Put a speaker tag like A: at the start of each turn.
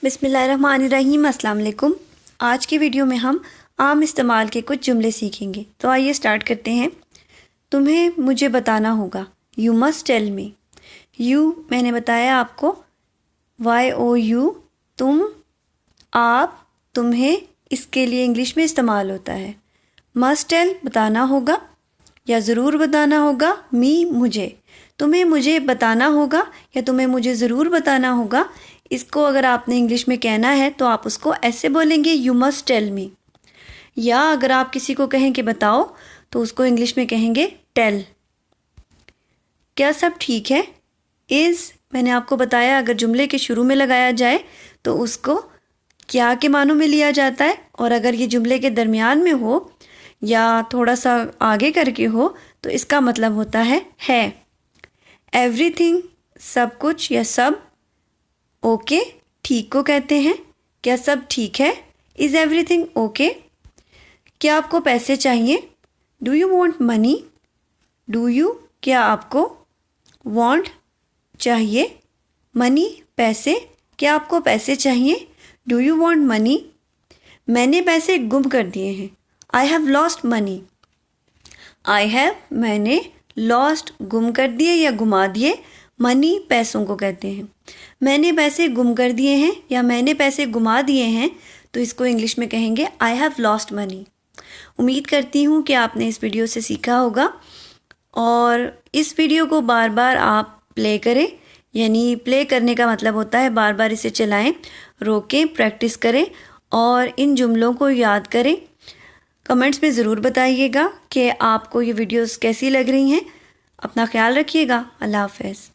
A: बिस्मिल्लाहिर्रहमानिर्रहीम, अस्सलाम वालेकुम। आज की वीडियो में हम आम इस्तेमाल के कुछ जुमले सीखेंगे। तो आइए स्टार्ट करते हैं। तुम्हें मुझे बताना होगा, you must tell me. You मैंने बताया आपको, YOU, तुम, आप, तुम्हें, इसके लिए इंग्लिश में इस्तेमाल होता है। मस्ट टेल बताना होगा या ज़रूर बताना होगा, मी मुझे। तुम्हें मुझे बताना होगा या तुम्हें मुझे ज़रूर बताना होगा। इसको अगर आपने इंग्लिश में कहना है तो आप उसको ऐसे बोलेंगे, यू मस्ट टेल मी। या अगर आप किसी को कहें कि बताओ तो उसको इंग्लिश में कहेंगे टेल। क्या सब ठीक है? इज़ मैंने आपको बताया अगर जुमले के शुरू में लगाया जाए तो उसको क्या के मानों में लिया जाता है, और अगर ये जुमले के दरमियान में हो या थोड़ा सा आगे करके हो तो इसका मतलब होता है। एवरीथिंग सब कुछ या सब। ओके ठीक को कहते हैं, क्या सब ठीक है? Is everything okay? क्या आपको पैसे चाहिए? Do you want money? Do you क्या आपको, वॉन्ट चाहिए, मनी पैसे, क्या आपको पैसे चाहिए? Do you want money? मैंने पैसे गुम कर दिए हैं। I have lost money. I have मैंने, लॉस्ट गुम कर दिए या गुमा दिए, मनी पैसों को कहते हैं। मैंने पैसे गुम कर दिए हैं या मैंने पैसे गुमा दिए हैं तो इसको इंग्लिश में कहेंगे आई हैव लॉस्ट मनी। उम्मीद करती हूँ कि आपने इस वीडियो से सीखा होगा और इस वीडियो को बार बार आप प्ले करें। यानी प्ले करने का मतलब होता है बार बार इसे चलाएं, रोकें, प्रैक्टिस करें और इन जुमलों को याद करें। कमेंट्स में ज़रूर बताइएगा कि आपको ये वीडियोस कैसी लग रही हैं। अपना ख्याल रखिएगा। अल्लाह हाफ़िज़।